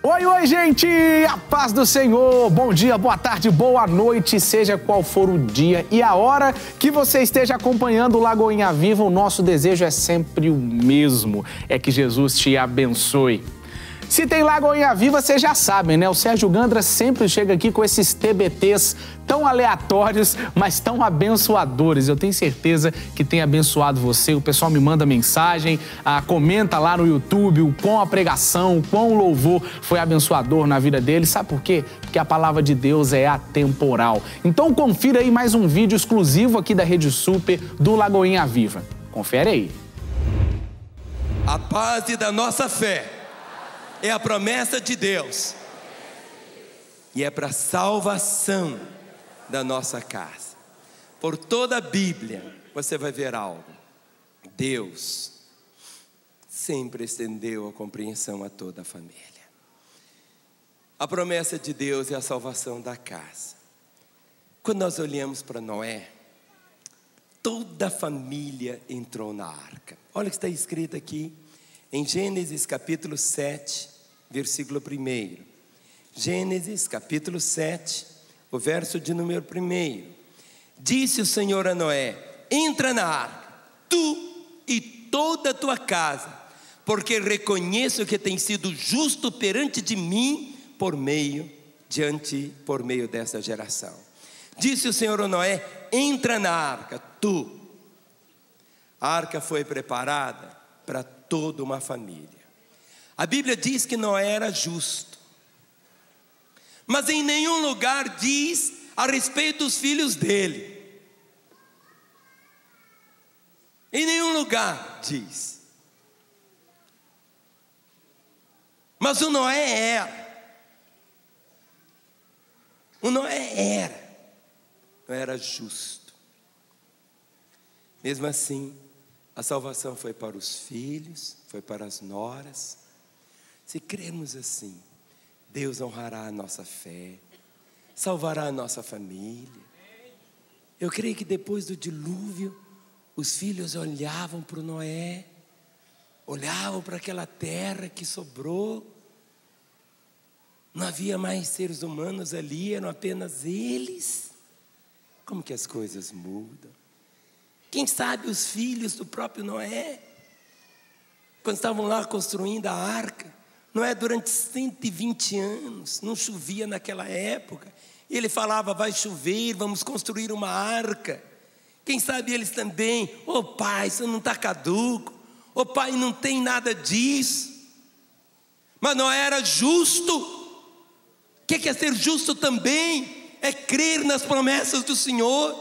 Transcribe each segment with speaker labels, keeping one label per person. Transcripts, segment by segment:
Speaker 1: Oi, oi, gente! A paz do Senhor! Bom dia, boa tarde, boa noite, seja qual for o dia e a hora que você esteja acompanhando o Lagoinha Viva, o nosso desejo é sempre o mesmo, é que Jesus te abençoe. Se tem Lagoinha Viva, vocês já sabem, né? O Sérgio Gandra sempre chega aqui com esses TBTs tão aleatórios, mas tão abençoadores. Eu tenho certeza que tem abençoado você. O pessoal me manda mensagem, comenta lá no YouTube o quão a pregação, o quão o louvor foi abençoador na vida deles. Sabe por quê? Porque a palavra de Deus é atemporal. Então confira aí mais um vídeo exclusivo aqui da Rede Super do Lagoinha Viva. Confere aí.
Speaker 2: A base da nossa fé é a promessa de Deus e é para a salvação da nossa casa. Por toda a Bíblia você vai ver algo. Deus sempre estendeu a compreensão a toda a família. A promessa de Deus é a salvação da casa. Quando nós olhamos para Noé, toda a família entrou na arca. Olha o que está escrito aqui em Gênesis capítulo 7, versículo 1. Gênesis capítulo 7, o verso de número 1. Disse o Senhor a Noé: entra na arca, tu e toda a tua casa, porque reconheço que tens sido justo perante de mim por meio dessa geração. Disse o Senhor a Noé: entra na arca, tu. A arca foi preparada para toda uma família. A Bíblia diz que Noé era justo, mas em nenhum lugar diz a respeito dos filhos dele. Em nenhum lugar diz. Mas o Noé era. O Noé era justo. Mesmo assim, a salvação foi para os filhos, foi para as noras. Se crermos assim, Deus honrará a nossa fé, salvará a nossa família. Eu creio que depois do dilúvio, os filhos olhavam para o Noé, olhavam para aquela terra que sobrou. Não havia mais seres humanos ali, eram apenas eles. Como que as coisas mudam? Quem sabe os filhos do próprio Noé, quando estavam lá construindo a arca, Noé durante 120 anos, não chovia naquela época, e ele falava: vai chover, vamos construir uma arca. Quem sabe eles também: ô pai, isso não está caduco, ô pai, não tem nada disso. Mas Noé era justo. O que é ser justo também? É crer nas promessas do Senhor,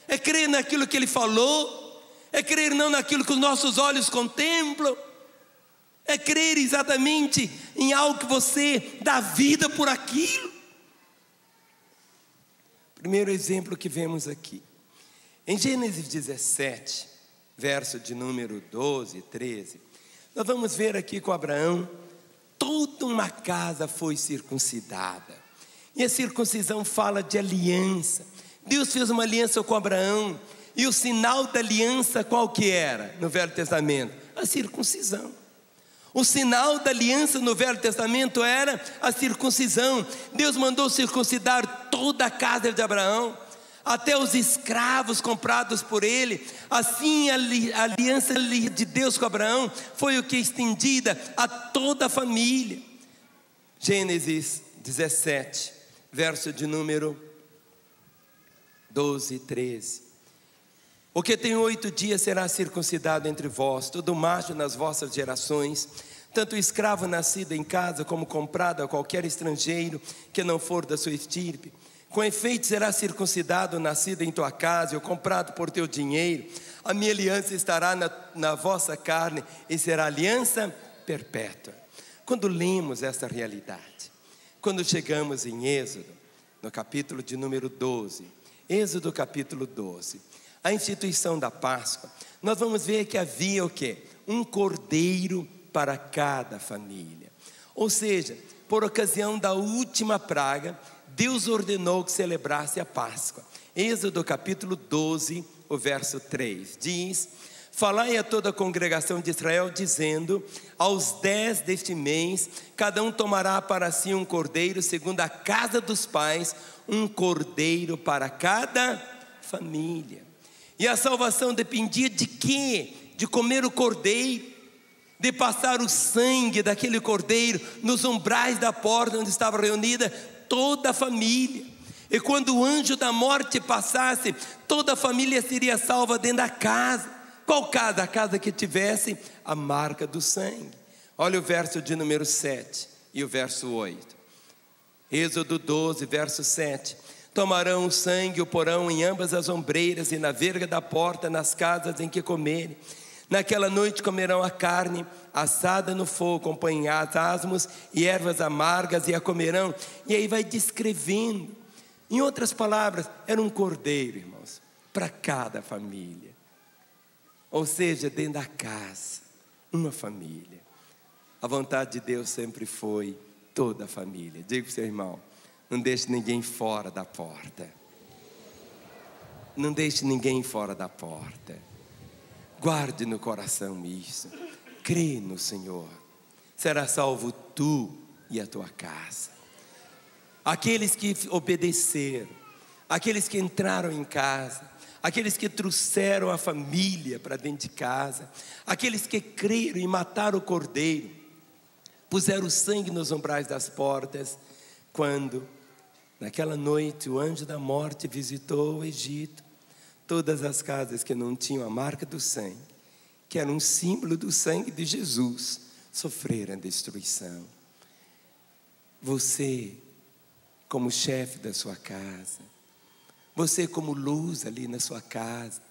Speaker 2: é crer naquilo que Ele falou, é crer não naquilo que os nossos olhos contemplam, é crer exatamente em algo que você dá vida por aquilo. Primeiro exemplo que vemos aqui, em Gênesis 17, verso de número 12 e 13, nós vamos ver aqui com Abraão, toda uma casa foi circuncidada. E a circuncisão fala de aliança. Deus fez uma aliança com Abraão, e o sinal da aliança qual que era no Velho Testamento? A circuncisão. O sinal da aliança no Velho Testamento era a circuncisão. Deus mandou circuncidar toda a casa de Abraão, até os escravos comprados por ele. Assim a aliança de Deus com Abraão foi o que estendida a toda a família. Gênesis 17, verso de número 12 e 13. O que tem 8 dias será circuncidado entre vós, todo macho nas vossas gerações, tanto escravo nascido em casa como comprado a qualquer estrangeiro que não for da sua estirpe. Com efeito será circuncidado o nascido em tua casa ou comprado por teu dinheiro. A minha aliança estará na vossa carne e será aliança perpétua. Quando lemos essa realidade, quando chegamos em Êxodo, no capítulo de número 12, Êxodo capítulo 12, a instituição da Páscoa, nós vamos ver que havia o quê? Um cordeiro para cada família. Ou seja, por ocasião da última praga, Deus ordenou que celebrasse a Páscoa. Êxodo capítulo 12, o verso 3, diz: falai a toda a congregação de Israel, dizendo: aos 10 deste mês, cada um tomará para si um cordeiro, segundo a casa dos pais, um cordeiro para cada família. E a salvação dependia de quê? De comer o cordeiro, de passar o sangue daquele cordeiro nos umbrais da porta onde estava reunida toda a família. E quando o anjo da morte passasse, toda a família seria salva dentro da casa. Qual casa? A casa que tivesse a marca do sangue. Olha o verso de número 7 e o verso 8. Êxodo 12, verso 7. Tomarão o sangue e o porão em ambas as ombreiras e na verga da porta, nas casas em que comerem. Naquela noite comerão a carne assada no fogo, acompanhados asmos e ervas amargas, e a comerão. E aí vai descrevendo. Em outras palavras, era um cordeiro, irmãos, para cada família. Ou seja, dentro da casa, uma família. A vontade de Deus sempre foi toda a família. Diga para o seu irmão: não deixe ninguém fora da porta. Não deixe ninguém fora da porta. Guarde no coração isso. Crê no Senhor. Será salvo tu e a tua casa. Aqueles que obedeceram, aqueles que entraram em casa, aqueles que trouxeram a família para dentro de casa, aqueles que creram e mataram o cordeiro, puseram o sangue nos umbrais das portas, quando naquela noite o anjo da morte visitou o Egito, todas as casas que não tinham a marca do sangue, que era um símbolo do sangue de Jesus, sofreram destruição. Você, como chefe da sua casa, você como luz ali na sua casa,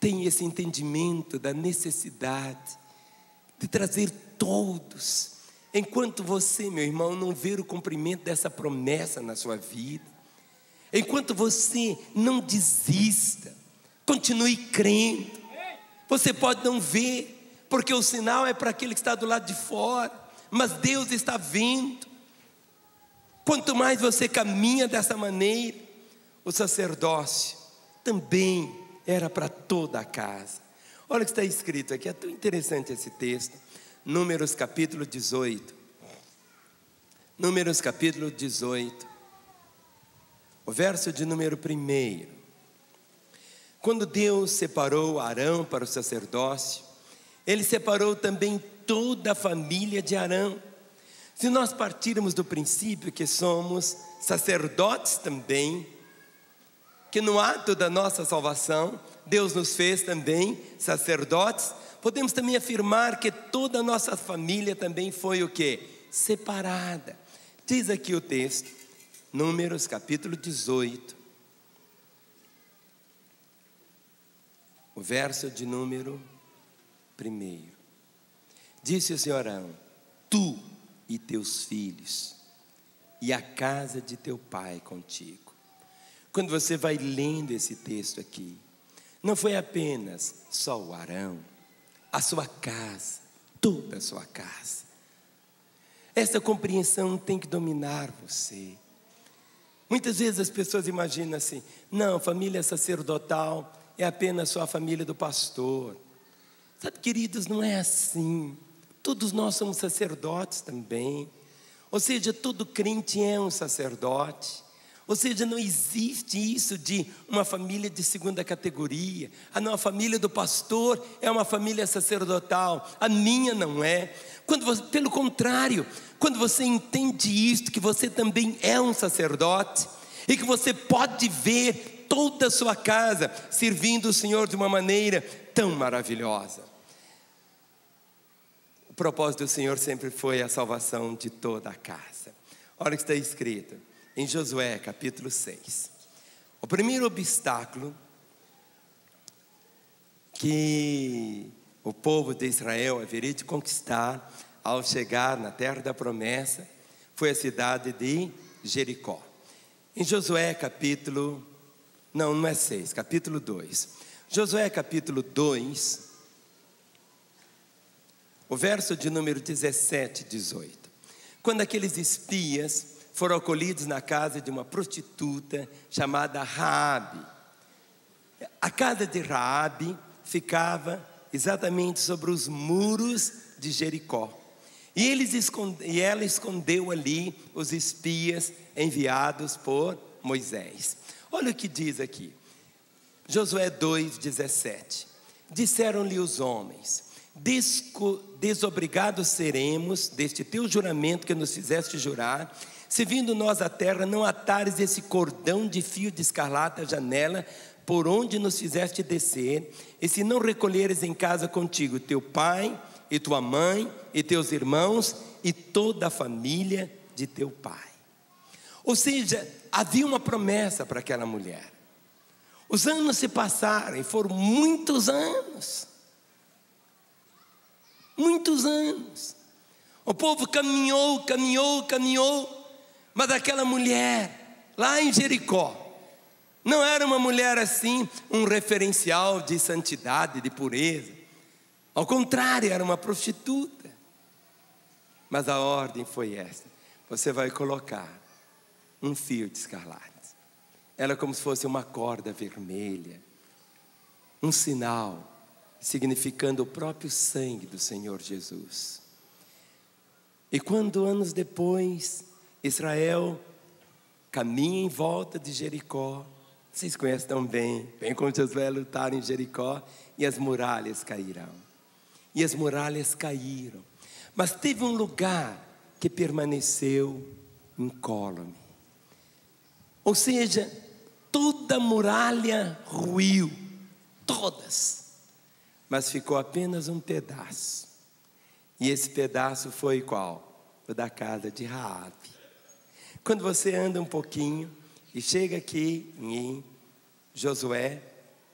Speaker 2: tem esse entendimento da necessidade de trazer todos. Enquanto você, meu irmão, não ver o cumprimento dessa promessa na sua vida, enquanto você não desista, continue crendo. Você pode não ver, porque o sinal é para aquele que está do lado de fora, mas Deus está vendo. Quanto mais você caminha dessa maneira, o sacerdócio também era para toda a casa. Olha o que está escrito aqui, é tão interessante esse texto. Números capítulo 18. Números capítulo 18. O verso de número 1. Quando Deus separou Arão para o sacerdócio, Ele separou também toda a família de Arão. Se nós partirmos do princípio que somos sacerdotes também, que no ato da nossa salvação, Deus nos fez também sacerdotes, podemos também afirmar que toda a nossa família também foi o quê? Separada. Diz aqui o texto, Números capítulo 18, o verso de número 1. Disse o Senhor Arão: tu e teus filhos, e a casa de teu pai contigo. Quando você vai lendo esse texto aqui, não foi apenas só o Arão, a sua casa, toda a sua casa. Essa compreensão tem que dominar você. Muitas vezes as pessoas imaginam assim: não, família sacerdotal é apenas só a família do pastor. Sabe, queridos, não é assim. Todos nós somos sacerdotes também. Ou seja, todo crente é um sacerdote. Ou seja, não existe isso de uma família de segunda categoria. Ah, não, a família do pastor é uma família sacerdotal. A minha não é. Pelo contrário, quando você entende isto, que você também é um sacerdote, e que você pode ver toda a sua casa servindo o Senhor de uma maneira tão maravilhosa. O propósito do Senhor sempre foi a salvação de toda a casa. Olha o que está escrito em Josué capítulo 6. O primeiro obstáculo que o povo de Israel haveria de conquistar ao chegar na terra da promessa foi a cidade de Jericó. Em Josué capítulo, não é 6, capítulo 2. Josué capítulo 2, o verso de número 17 e 18. Quando aqueles espias foram acolhidos na casa de uma prostituta chamada Raabe. A casa de Raabe ficava exatamente sobre os muros de Jericó. E ela escondeu ali os espias enviados por Moisés. Olha o que diz aqui, Josué 2,17. Disseram-lhe os homens: desobrigados seremos deste teu juramento que nos fizeste jurar, se vindo nós à terra não atares esse cordão de fio de escarlate à janela por onde nos fizeste descer, e se não recolheres em casa contigo teu pai e tua mãe e teus irmãos e toda a família de teu pai. Ou seja, havia uma promessa para aquela mulher. Os anos se passaram e foram muitos anos. Muitos anos. O povo caminhou, mas aquela mulher lá em Jericó não era uma mulher assim, um referencial de santidade, de pureza. Ao contrário, era uma prostituta. Mas a ordem foi essa: você vai colocar um fio de escarlate. Era como se fosse uma corda vermelha, um sinal significando o próprio sangue do Senhor Jesus. E quando anos depois Israel caminha em volta de Jericó, vocês conhecem tão bem como Josué lutaram em Jericó, e as muralhas cairão. E as muralhas caíram, mas teve um lugar que permaneceu incólume. Ou seja, toda a muralha ruiu, todas, mas ficou apenas um pedaço. E esse pedaço foi qual? O da casa de Raabe. Quando você anda um pouquinho e chega aqui em Josué,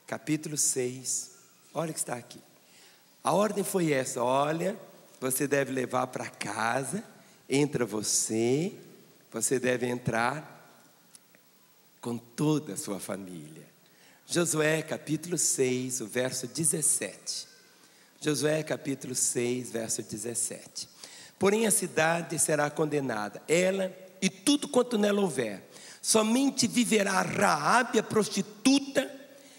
Speaker 2: capítulo 6, olha o que está aqui. A ordem foi essa: olha, você deve levar para casa, entra você deve entrar com toda a sua família. Josué capítulo 6, o verso 17. Josué capítulo 6, verso 17. Porém a cidade será condenada, ela e tudo quanto nela houver. Somente viverá Raabe a prostituta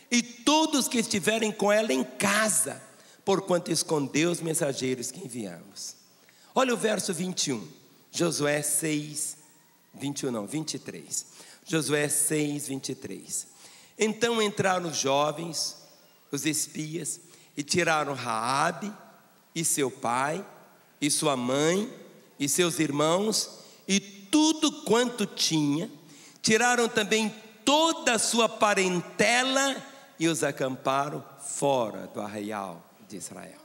Speaker 2: e todos que estiverem com ela em casa, porquanto escondeu os mensageiros que enviamos. Olha o verso 21. Josué 6, 21 não, 23. Josué 6, 23. Então entraram os jovens, os espias, e tiraram Raabe e seu pai e sua mãe e seus irmãos e tudo quanto tinha. Tiraram também toda a sua parentela e os acamparam fora do arraial de Israel.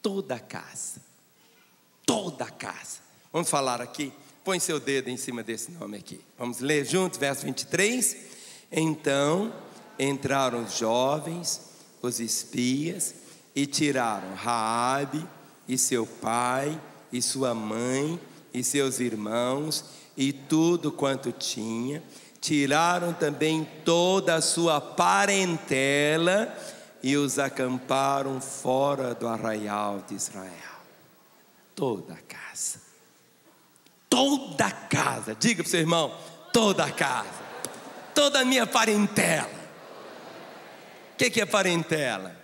Speaker 2: Toda a casa. Toda a casa. Vamos falar aqui. Põe seu dedo em cima desse nome aqui. Vamos ler juntos, verso 23. Então entraram os jovens, os espias, e tiraram Raabe e seu pai e sua mãe e seus irmãos e tudo quanto tinha. Tiraram também toda a sua parentela e os acamparam fora do arraial de Israel. Toda a casa. Toda a casa. Diga para o seu irmão: toda a casa. Toda a minha parentela. O que é parentela?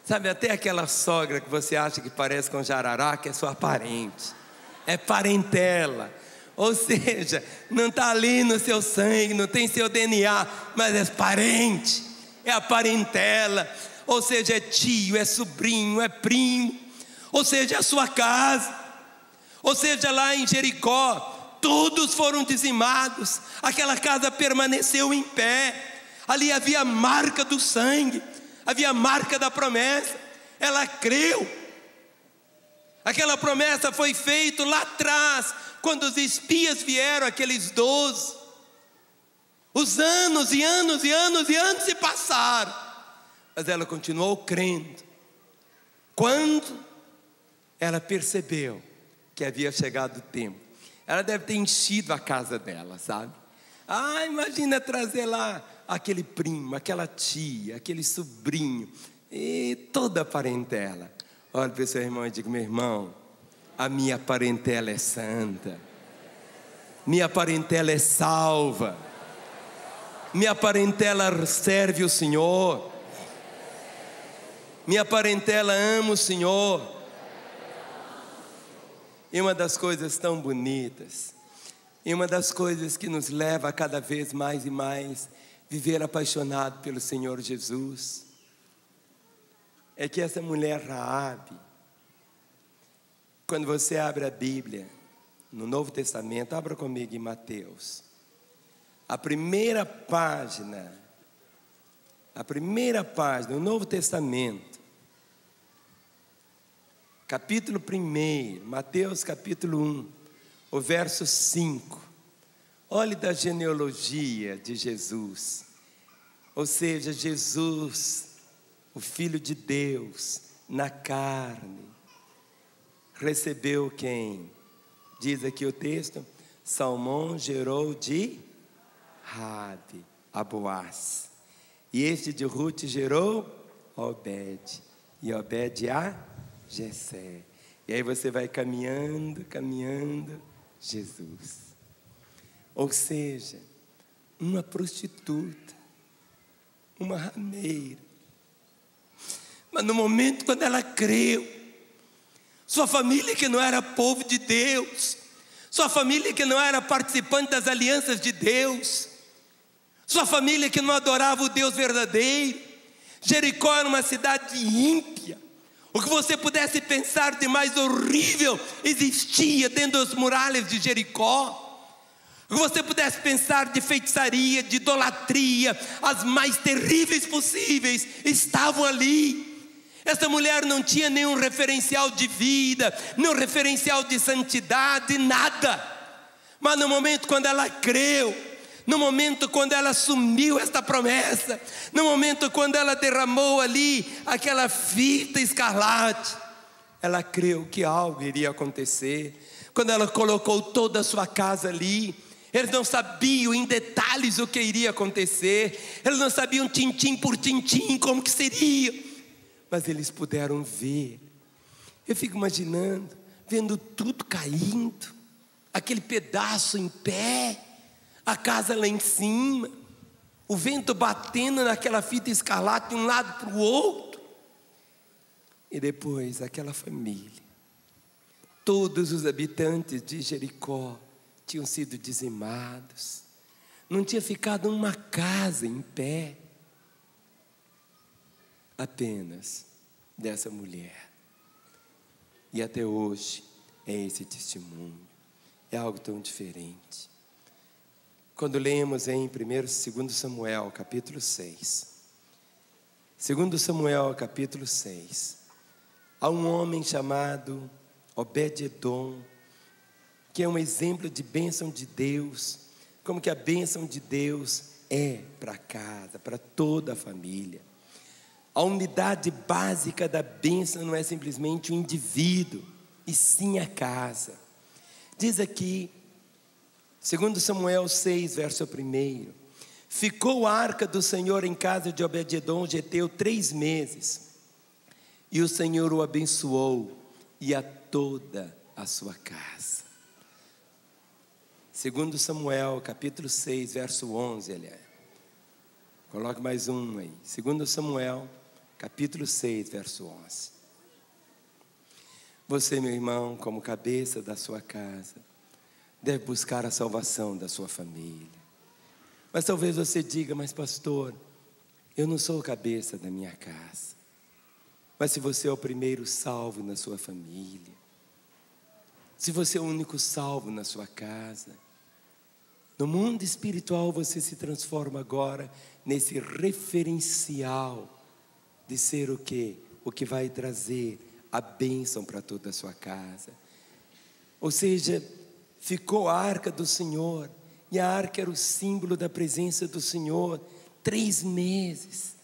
Speaker 2: Sabe, até aquela sogra que você acha que parece com jarará, que é sua parente. É parentela. Ou seja, não está ali no seu sangue, não tem seu DNA, mas é parente. É a parentela. Ou seja, é tio, é sobrinho, é primo. Ou seja, é a sua casa. Ou seja, lá em Jericó, todos foram dizimados. Aquela casa permaneceu em pé. Ali havia a marca do sangue, havia a marca da promessa. Ela creu. Aquela promessa foi feita lá atrás, quando os espias vieram, aqueles 12. Os anos e anos e anos e anos se passaram, mas ela continuou crendo. Quando ela percebeu que havia chegado o tempo, ela deve ter enchido a casa dela, sabe? Imagina trazer lá aquele primo, aquela tia, aquele sobrinho e toda a parentela. Olha para o seu irmão e diga: meu irmão, a minha parentela é santa, minha parentela é salva, minha parentela serve o Senhor. Minha parentela ama o Senhor. E uma das coisas tão bonitas, e uma das coisas que nos leva a cada vez mais e mais viver apaixonado pelo Senhor Jesus, é que essa mulher Raabe, quando você abre a Bíblia, no Novo Testamento, abra comigo em Mateus, a primeira página do Novo Testamento, capítulo 1, Mateus capítulo 1, o verso 5. Olhe da genealogia de Jesus. Ou seja, Jesus, o Filho de Deus, na carne, recebeu quem? Diz aqui o texto: Salmão gerou de Raabe a Boaz, e este de Ruth gerou Obed, e Obed a Jessé. E aí você vai caminhando, Jesus. Ou seja, uma prostituta, uma rameira. Mas no momento quando ela creu, sua família que não era povo de Deus, sua família que não era participante das alianças de Deus, sua família que não adorava o Deus verdadeiro, Jericó era uma cidade ímpia. O que você pudesse pensar de mais horrível existia dentro das muralhas de Jericó. O que você pudesse pensar de feitiçaria, de idolatria, as mais terríveis possíveis, estavam ali. Essa mulher não tinha nenhum referencial de vida, nenhum referencial de santidade, nada. Mas no momento quando ela creu, no momento quando ela assumiu esta promessa, no momento quando ela derramou ali aquela fita escarlate, ela creu que algo iria acontecer. Quando ela colocou toda a sua casa ali, eles não sabiam em detalhes o que iria acontecer, eles não sabiam tintim por tintim como que seria, mas eles puderam ver. Eu fico imaginando, vendo tudo caindo, aquele pedaço em pé, a casa lá em cima, o vento batendo naquela fita escarlate de um lado para o outro. E depois aquela família, todos os habitantes de Jericó tinham sido dizimados, não tinha ficado uma casa em pé, apenas dessa mulher. E até hoje é esse testemunho, é algo tão diferente. Quando lemos em 2 Samuel capítulo 6, 2 Samuel capítulo 6, há um homem chamado Obed-edom, que é um exemplo de bênção de Deus, como que a bênção de Deus é para casa, para toda a família. A unidade básica da bênção não é simplesmente o indivíduo, e sim a casa. Diz aqui, 2 Samuel 6, verso 1: ficou a arca do Senhor em casa de Obed-edom geteu 3 meses, e o Senhor o abençoou, e a toda a sua casa. 2 Samuel capítulo 6, verso 11, aliás. Coloque mais um aí. 2 Samuel capítulo 6, verso 11. Você, meu irmão, como cabeça da sua casa, deve buscar a salvação da sua família. Mas talvez você diga: mas pastor, eu não sou cabeça da minha casa. Mas se você é o primeiro salvo na sua família, se você é o único salvo na sua casa, no mundo espiritual você se transforma agora nesse referencial de ser o quê? O que vai trazer a bênção para toda a sua casa. Ou seja, ficou a arca do Senhor, e a arca era o símbolo da presença do Senhor, 3 meses,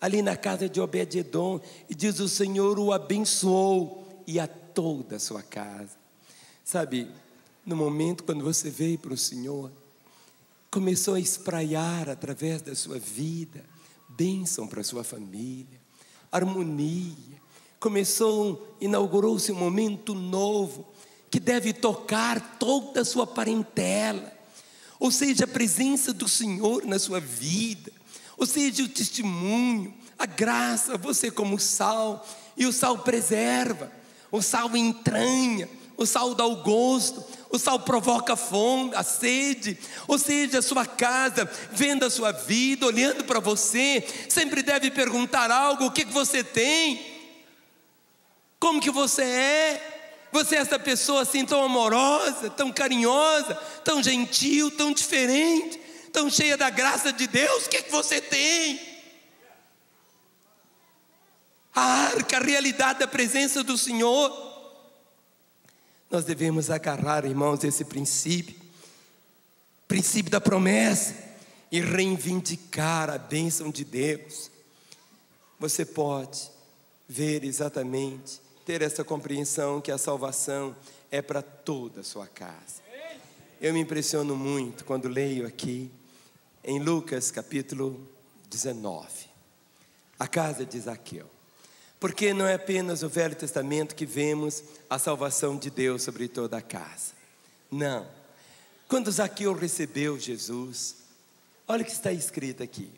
Speaker 2: ali na casa de Obed-edom, e diz: o Senhor o abençoou, e a toda a sua casa. Sabe, no momento quando você veio para o Senhor, começou a espraiar através da sua vida bênção para a sua família, harmonia. Inaugurou-se um momento novo que deve tocar toda a sua parentela. Ou seja, a presença do Senhor na sua vida, ou seja, o testemunho, a graça, você como sal, e o sal preserva, o sal entranha, o sal dá o gosto, o sal provoca a fome, a sede. Ou seja, a sua casa, vendo a sua vida, olhando para você, sempre deve perguntar algo: o que você tem? Como que você é? Você é essa pessoa assim tão amorosa, tão carinhosa, tão gentil, tão diferente, tão cheia da graça de Deus? O que você tem? A arca, a realidade da presença do Senhor. Nós devemos agarrar, irmãos, esse princípio da promessa, e reivindicar a bênção de Deus. Você pode ver exatamente, ter essa compreensão que a salvação é para toda a sua casa. Eu me impressiono muito quando leio aqui em Lucas capítulo 19, a casa de Zaqueu. Porque não é apenas no Velho Testamento que vemos a salvação de Deus sobre toda a casa. Não. Quando Zaqueu recebeu Jesus, olha o que está escrito aqui.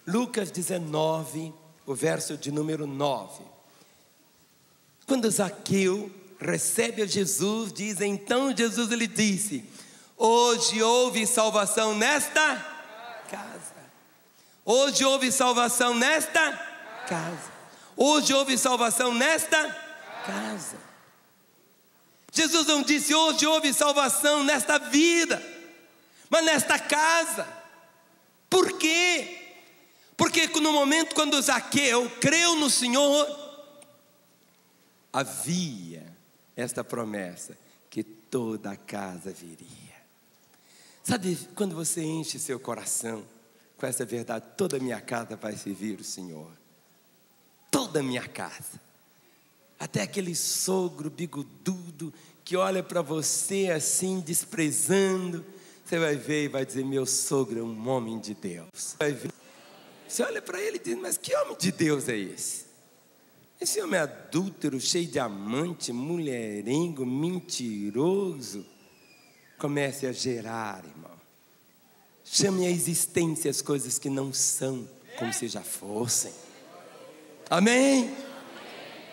Speaker 2: Lucas 19, o verso de número 9. Quando Zaqueu recebe a Jesus, diz: então Jesus ele disse: hoje houve salvação nesta casa. Hoje houve salvação nesta casa. Hoje houve salvação nesta casa. Jesus não disse hoje houve salvação nesta vida, mas nesta casa. Por quê? Porque no momento quando Zaqueu creu no Senhor, havia esta promessa que toda a casa viria. Sabe, quando você enche seu coração com essa verdade: toda a minha casa vai servir o Senhor. Toda a minha casa, até aquele sogro bigodudo que olha para você assim desprezando, você vai ver e vai dizer: meu sogro é um homem de Deus. Você olha para ele e diz: mas que homem de Deus é esse? Esse homem é adúltero, cheio de amante, mulherengo, mentiroso. Comece a gerar, irmão. Chame à existência as coisas que não são como se já fossem. Amém?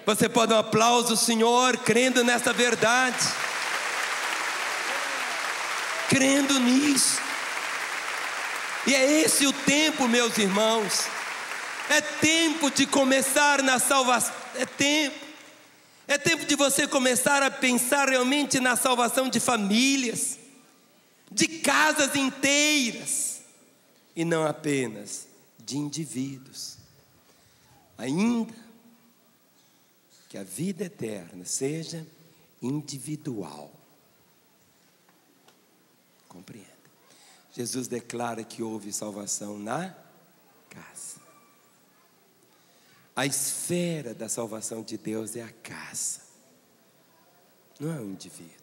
Speaker 2: Você pode dar um aplauso ao Senhor, crendo nessa verdade, crendo nisso. E é esse o tempo, meus irmãos. É tempo de começar na salvação. É tempo de você começar a pensar realmente na salvação de famílias, de casas inteiras, e não apenas de indivíduos. Ainda que a vida eterna seja individual. Compreenda. Jesus declara que houve salvação na casa. A esfera da salvação de Deus é a casa, não é o indivíduo.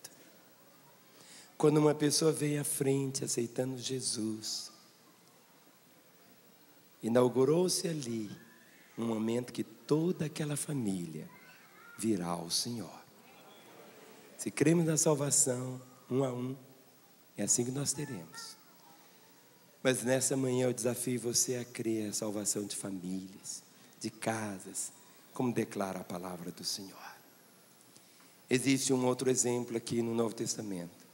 Speaker 2: Quando uma pessoa veio à frente aceitando Jesus, inaugurou-se ali um momento que toda aquela família virá ao Senhor. Se cremos na salvação, um a um, é assim que nós teremos. Mas nessa manhã eu desafio você a crer a salvação de famílias, de casas, como declara a palavra do Senhor. Existe um outro exemplo aqui no Novo Testamento.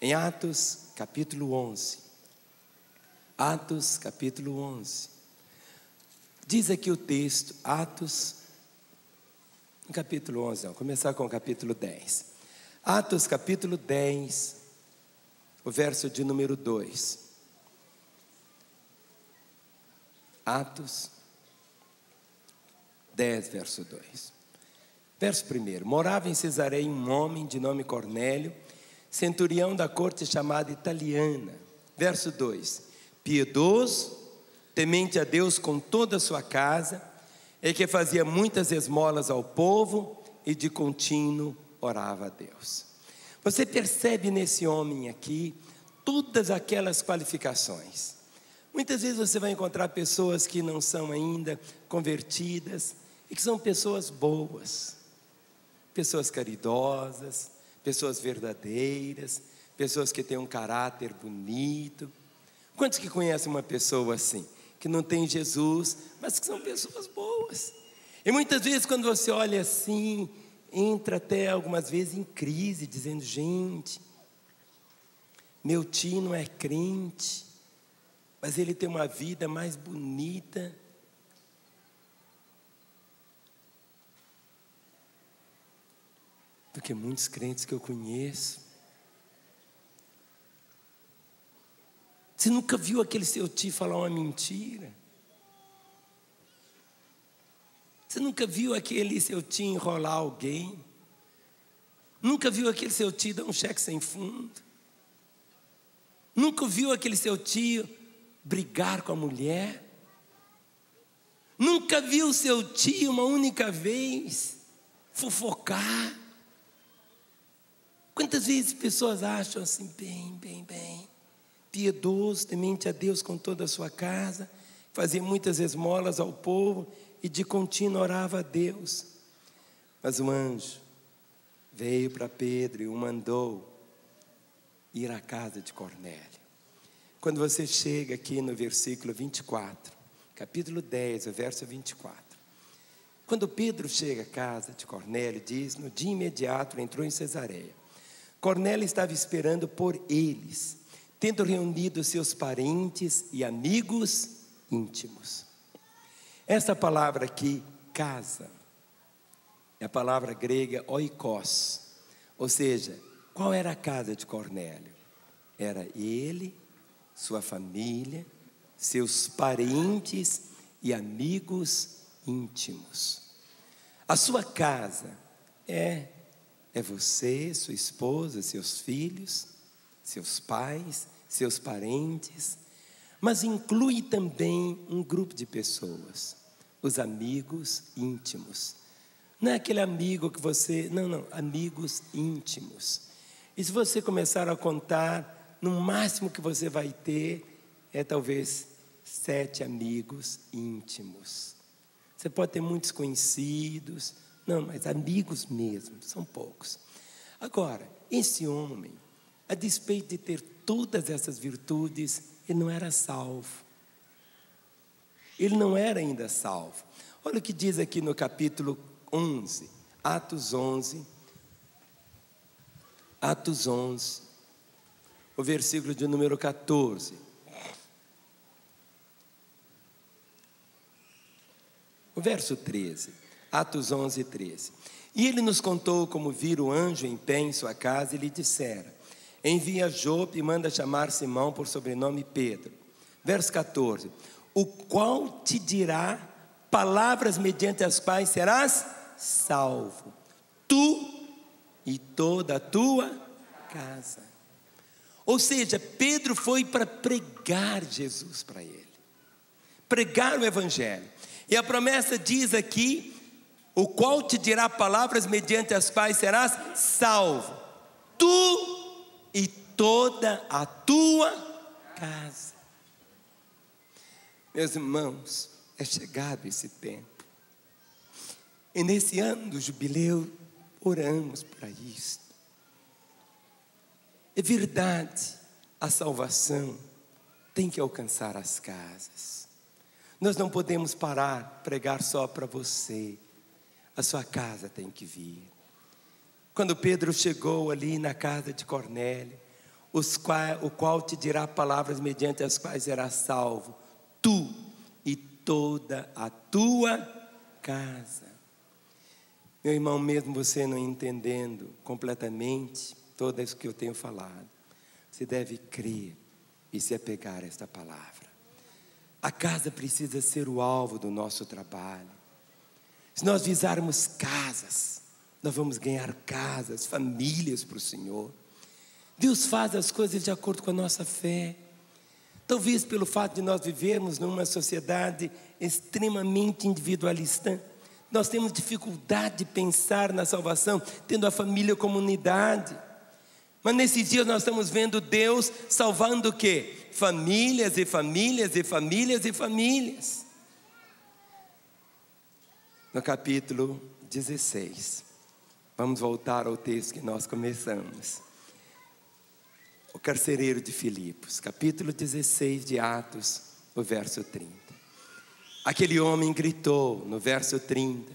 Speaker 2: Em Atos capítulo 11. Atos capítulo 11. Diz aqui o texto, Atos, no capítulo 11, vamos começar com o capítulo 10. Atos capítulo 10, o verso de número 2. Atos 10, verso 2. Verso 1. Morava em Cesareia um homem de nome Cornélio, centurião da corte chamada Italiana. Verso 2. Piedoso, temente a Deus com toda a sua casa, e que fazia muitas esmolas ao povo e de contínuo orava a Deus. Você percebe nesse homem aqui todas aquelas qualificações. Muitas vezes você vai encontrar pessoas que não são ainda convertidas e que são pessoas boas, pessoas caridosas, pessoas verdadeiras, pessoas que têm um caráter bonito. Quantos que conhecem uma pessoa assim? que não têm Jesus, mas que são pessoas boas. E muitas vezes quando você olha assim, entra até algumas vezes em crise, dizendo: gente, meu tio não é crente, mas ele tem uma vida mais bonita do que muitos crentes que eu conheço. Você nunca viu aquele seu tio falar uma mentira? Você nunca viu aquele seu tio enrolar alguém? Nunca viu aquele seu tio dar um cheque sem fundo? Nunca viu aquele seu tio brigar com a mulher? Nunca viu o seu tio uma única vez fofocar? Quantas vezes pessoas acham assim, bem, piedoso, temente a Deus com toda a sua casa, fazia muitas esmolas ao povo e de contínuo orava a Deus. Mas um anjo veio para Pedro e o mandou ir à casa de Cornélio. Quando você chega aqui no versículo 24, capítulo 10, o verso 24. Quando Pedro chega à casa de Cornélio, diz: no dia imediato entrou em Cesareia. Cornélio estava esperando por eles, tendo reunido seus parentes e amigos íntimos. Essa palavra aqui, casa, é a palavra grega oikos. Ou seja, qual era a casa de Cornélio? Era ele, sua família, seus parentes e amigos íntimos. A sua casa é você, sua esposa, seus filhos, seus pais, seus parentes, mas inclui também um grupo de pessoas, os amigos íntimos. Não é aquele amigo que você... Não, amigos íntimos. E se você começar a contar, no máximo que você vai ter é talvez 7 amigos íntimos. Você pode ter muitos conhecidos, não, mas amigos mesmo, são poucos. Agora, esse homem, a despeito de ter todas essas virtudes, ele não era salvo. Ele não era ainda salvo. Olha o que diz aqui no capítulo 11, Atos 11, o versículo de número 14. O verso 13, Atos 11, 13. E ele nos contou como vira o anjo em pé em sua casa e lhe dissera: envia Jope e manda chamar Simão por sobrenome Pedro. Verso 14. O qual te dirá palavras mediante as quais serás salvo, tu e toda a tua casa. Ou seja, Pedro foi para pregar Jesus para ele, pregar o evangelho. E a promessa diz aqui: o qual te dirá palavras mediante as quais serás salvo, tu e toda a tua casa. Meus irmãos, é chegado esse tempo. E nesse ano do jubileu, oramos para isso. É verdade, a salvação tem que alcançar as casas. Nós não podemos parar, pregar só para você. A sua casa tem que vir. Quando Pedro chegou ali na casa de Cornélio, o qual te dirá palavras mediante as quais serás salvo, tu e toda a tua casa. Meu irmão, mesmo você não entendendo completamente tudo isso que eu tenho falado, você deve crer e se apegar a esta palavra. A casa precisa ser o alvo do nosso trabalho. Se nós visarmos casas, nós vamos ganhar casas, famílias para o Senhor. Deus faz as coisas de acordo com a nossa fé. Talvez pelo fato de nós vivermos numa sociedade extremamente individualista, nós temos dificuldade de pensar na salvação, tendo a família como unidade. Mas nesses dias nós estamos vendo Deus salvando o quê? Famílias e famílias e famílias e famílias. No capítulo 16, vamos voltar ao texto que nós começamos. O carcereiro de Filipos, capítulo 16 de Atos, o verso 30. Aquele homem gritou no verso 30: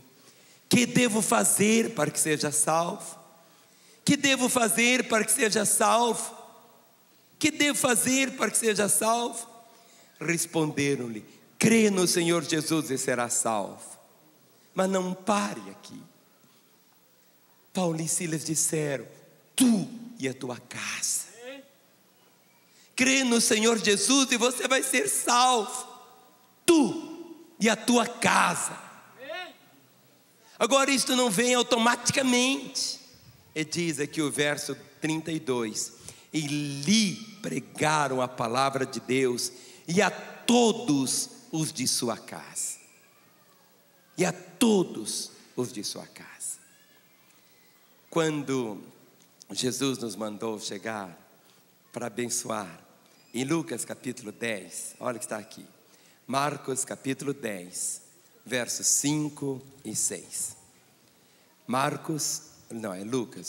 Speaker 2: que devo fazer para que seja salvo? Que devo fazer para que seja salvo? Que devo fazer para que seja salvo? Responderam-lhe: crê no Senhor Jesus e será salvo. Mas não pare aqui. Paulo e Silas disseram: tu e a tua casa. Crê no Senhor Jesus e você vai ser salvo. Tu e a tua casa. Agora isto não vem automaticamente. E diz aqui o verso 32: e lhe pregaram a palavra de Deus e a todos os de sua casa. E a todos os de sua casa. Quando Jesus nos mandou chegar para abençoar, em Lucas capítulo 10, olha o que está aqui, Marcos capítulo 10, versos 5 e 6.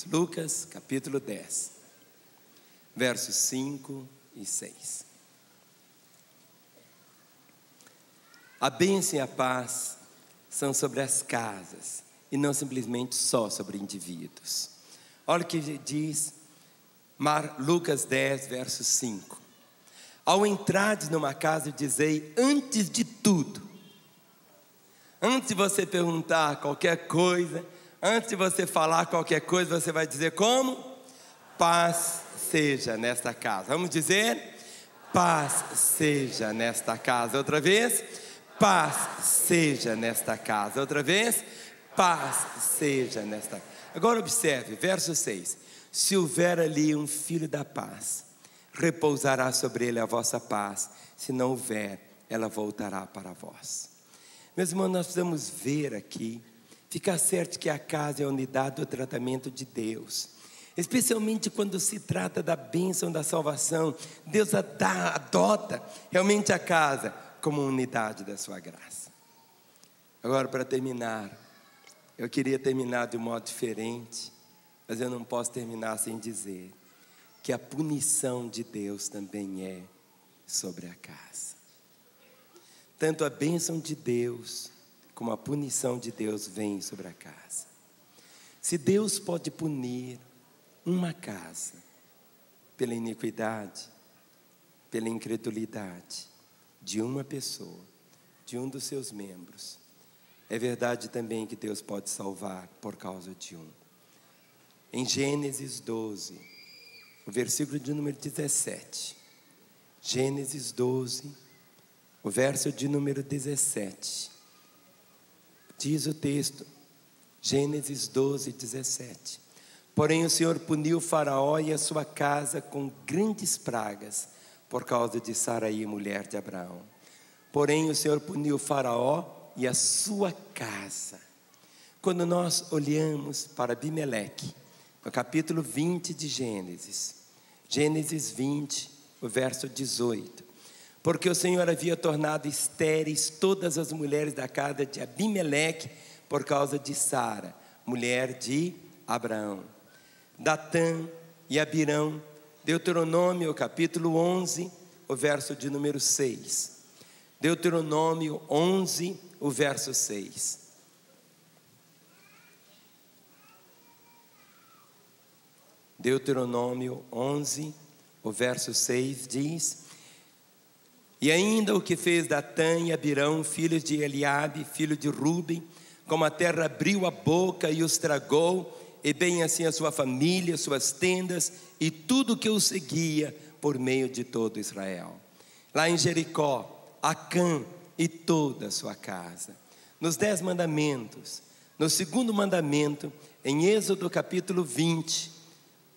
Speaker 2: Lucas capítulo 10, versos 5 e 6. A bênção e a paz são sobre as casas e não simplesmente só sobre indivíduos. Olha o que diz Lucas 10, verso 5. Ao entrardes numa casa, dizei antes de tudo, antes de você perguntar qualquer coisa, antes de você falar qualquer coisa, você vai dizer como? Paz seja nesta casa. Vamos dizer? Paz seja nesta casa. Outra vez? Paz seja nesta casa. Outra vez? Paz seja nesta casa. Agora observe, verso 6. Se houver ali um filho da paz, repousará sobre ele a vossa paz. Se não houver, ela voltará para vós. Meus irmãos, nós precisamos ver aqui, ficar certo que a casa é a unidade do tratamento de Deus. Especialmente quando se trata da bênção da salvação. Deus adota realmente a casa como unidade da sua graça. Agora, para terminar, eu queria terminar de um modo diferente, mas eu não posso terminar sem dizer que a punição de Deus também é sobre a casa. Tanto a bênção de Deus como a punição de Deus vem sobre a casa. Se Deus pode punir uma casa pela iniquidade, pela incredulidade de uma pessoa, de um dos seus membros, é verdade também que Deus pode salvar por causa de um. Em Gênesis 12, o versículo de número 17, Gênesis 12, o verso de número 17, diz o texto, Gênesis 12, 17: porém o Senhor puniu Faraó e a sua casa com grandes pragas, por causa de Sarai, mulher de Abraão. Porém o Senhor puniu Faraó e a sua casa. Quando nós olhamos para Abimeleque, no capítulo 20 de Gênesis, Gênesis 20, o verso 18: porque o Senhor havia tornado estéreis todas as mulheres da casa de Abimeleque, por causa de Sara, mulher de Abraão. Datã e Abirão, Deuteronômio capítulo 11, o verso de número 6. Deuteronômio 11, o verso 6. Deuteronômio 11, o verso 6 diz: e ainda o que fez Datã e Abirão, filhos de Eliabe, filho de Ruben, como a terra abriu a boca e os tragou, e bem assim a sua família, suas tendas e tudo que o seguia por meio de todo Israel. Lá em Jericó, Acã e toda a sua casa. Nos 10 mandamentos, no segundo mandamento, em Êxodo capítulo 20,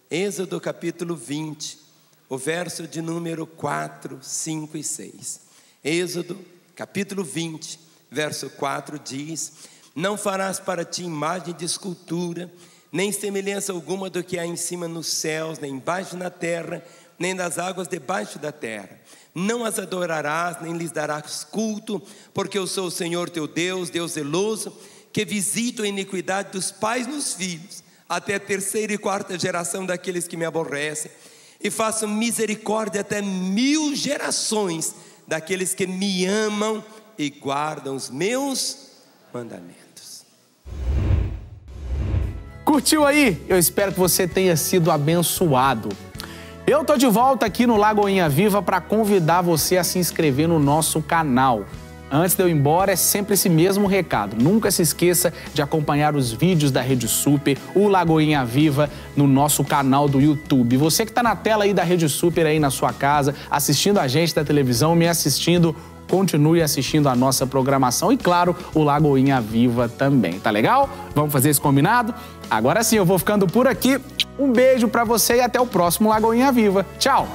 Speaker 2: Êxodo capítulo 20, o verso de número 4, 5 e 6. Êxodo capítulo 20, verso 4 diz: não farás para ti imagem de escultura, nem semelhança alguma do que há em cima nos céus, nem embaixo na terra, nem nas águas debaixo da terra. Não as adorarás, nem lhes darás culto, porque eu sou o Senhor teu Deus, Deus zeloso, que visito a iniquidade dos pais nos filhos, até a 3ª e 4ª geração daqueles que me aborrecem, e faço misericórdia até 1000 gerações daqueles que me amam e guardam os meus mandamentos.
Speaker 1: Curtiu aí? Eu espero que você tenha sido abençoado. Eu tô de volta aqui no Lagoinha Viva para convidar você a se inscrever no nosso canal. Antes de eu ir embora, é sempre esse mesmo recado. Nunca se esqueça de acompanhar os vídeos da Rede Super, o Lagoinha Viva, no nosso canal do YouTube. Você que está na tela aí da Rede Super aí na sua casa, assistindo a gente da televisão, me assistindo, continue assistindo a nossa programação e, claro, o Lagoinha Viva também. Tá legal? Vamos fazer esse combinado? Agora sim, eu vou ficando por aqui. Um beijo para você e até o próximo Lagoinha Viva. Tchau!